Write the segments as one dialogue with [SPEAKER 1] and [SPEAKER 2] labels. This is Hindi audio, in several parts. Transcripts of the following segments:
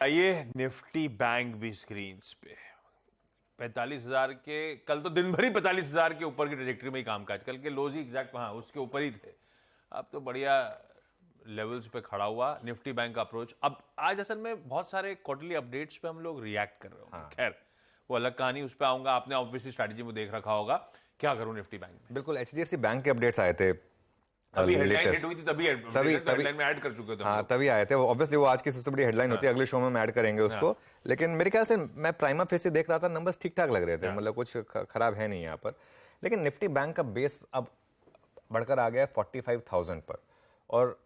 [SPEAKER 1] आइए निफ्टी बैंक भी स्क्रीन पे 45,000 के, कल तो दिन भर ही 45,000 के ऊपर की ट्रेजेक्टरी में ही कामकाज, कल के लोज ही एग्जैक्ट वहां उसके ऊपर ही थे। अब तो बढ़िया लेवल्स पे खड़ा हुआ निफ्टी बैंक का अप्रोच। अब आज असल में बहुत सारे क्वार्टरली अपडेट्स पे हम लोग रिएक्ट कर रहे होंगे। खैर वो अलग कहानी, उस पर आऊंगा। आपने ऑब्वियसली स्ट्रैटेजी में देख रखा होगा क्या करूं निफ्टी बैंक में।
[SPEAKER 2] बिल्कुल, एचडीएफसी बैंक के अपडेट्स आए थे
[SPEAKER 1] अभी हेडलाइन हिट
[SPEAKER 2] लेटेस्ट।
[SPEAKER 1] हुई थी तभी
[SPEAKER 2] तभी
[SPEAKER 1] हेडलाइन में ऐड कर चुके थे हम
[SPEAKER 2] हाँ,
[SPEAKER 1] लोग।
[SPEAKER 2] तभी आए थे ऑब्वियसली। वो आज की सबसे बड़ी हेडलाइन होती है, अगले शो में हम ऐड करेंगे उसको। लेकिन मेरे ख्याल से मैं प्राइमा फेस से देख रहा था, नंबर्स ठीक ठाक लग रहे थे, मतलब कुछ खराब है नहीं यहाँ पर। लेकिन निफ्टी बैंक का बेस अब बढ़कर आ गया है 45,000 पर, और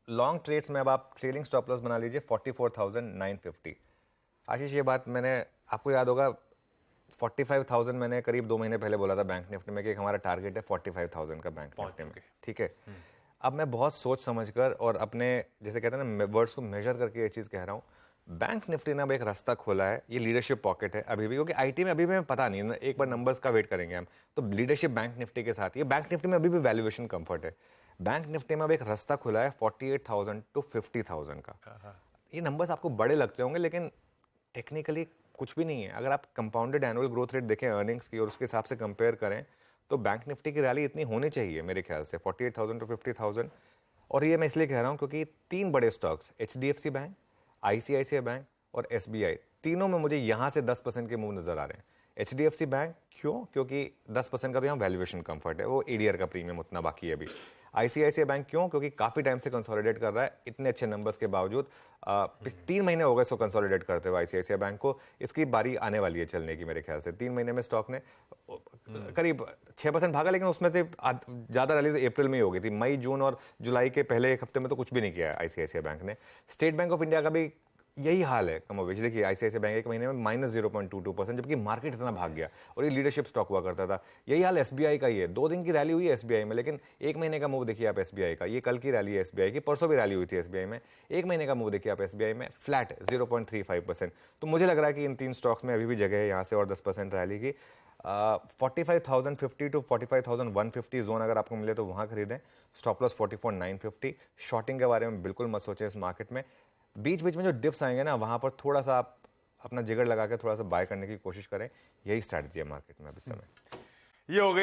[SPEAKER 2] लॉन्ग ट्रेड्स में अब आप ट्रेलिंग स्टॉप लॉस बना लीजिए 44,950। आशीष, ये बात मैंने, आपको याद होगा 45,000 मैंने करीब 2 महीने पहले बोला था बैंक निफ्टी में कि हमारा टारगेट है 45,000 का बैंक निफ्टी में, ठीक है। अब मैं बहुत सोच समझकर और अपने, जैसे कहते हैं ना, वर्ड्स को मेजर करके ये चीज़ कह रहा हूँ। बैंक निफ्टी ने अब एक रास्ता खोला है, ये लीडरशिप पॉकेट है अभी भी, क्योंकि आईटी में अभी भी पता नहीं, एक बार नंबर्स का वेट करेंगे हम। तो लीडरशिप बैंक निफ्टी के साथ, ये बैंक निफ्टी में अभी भी वैल्यूएशन कंफर्ट है। बैंक निफ्टी में अब एक रास्ता खुला है 48,000 टू 50,000 का। ये नंबर्स आपको बड़े लगते होंगे, लेकिन टेक्निकली कुछ भी नहीं है। अगर आप कंपाउंडेड एनुअल ग्रोथ रेट देखें अर्निंग्स की और उसके हिसाब से कंपेयर करें, तो बैंक निफ्टी की रैली इतनी होनी चाहिए मेरे ख्याल से, 48,000 टू 50,000। और ये मैं इसलिए कह रहा हूँ क्योंकि 3 बड़े stocks, HDFC bank, ICICI bank और एसबीआई, तीनों में मुझे यहाँ से 10% के मूव नजर आ रहे हैं। एचडीएफसी बैंक क्यों? क्योंकि 10% का तो यहाँ वैल्यूएशन कंफर्ट है, वो एडीआर का प्रीमियम उतना बाकी है अभी। आईसीआईसीआई बैंक क्यों? क्योंकि काफी टाइम से कंसोलिडेट कर रहा है, इतने अच्छे नंबर्स के बावजूद। 3 महीने हो गए इसको कंसोलिडेट करते हुए आईसीआईसीआई बैंक को। इसकी बारी आने वाली है चलने की मेरे ख्याल से। 3 महीने में स्टॉक ने करीब 6% भागा, लेकिन उसमें से ज्यादा रैली तो अप्रैल में ही हो गई थी। मई, जून और जुलाई के पहले एक हफ्ते में तो कुछ भी नहीं किया है आईसीआईसीआई बैंक ने। स्टेट बैंक ऑफ इंडिया का भी यही हाल है कमोबेश। देखिए आईसीआईसीआई बैंक एक महीने में -0.22%, जबकि मार्केट इतना भाग गया और ये लीडरशिप स्टॉक हुआ करता था। यही हाल एसबीआई का ही है। 2 दिन की रैली हुई है एसबीआई में, लेकिन 1 महीने का मूव देखिए आप एसबीआई का। ये कल की रैली है एसबीआई की, परसों भी रैली हुई थी एसबीआई में। 1 महीने का मूव देखिए आप एसबीआई में, फ्लैट 0.35%। तो मुझे लग रहा है कि इन 3 स्टॉक्स में अभी भी जगह है यहाँ से और 10% रैली की। 45,050 टू 45,150 जोन अगर आपको मिले तो वहां खरीदें। Stop loss 44,950। शॉर्टिंग के बारे में बिल्कुल मत सोचें इस मार्केट में। बीच बीच में जो डिप्स आएंगे ना, वहां पर थोड़ा सा आप अपना जिगर लगा के थोड़ा सा बाय करने की कोशिश करें। यही स्ट्रैटेजी है मार्केट में अभी समय।
[SPEAKER 1] ये हो गई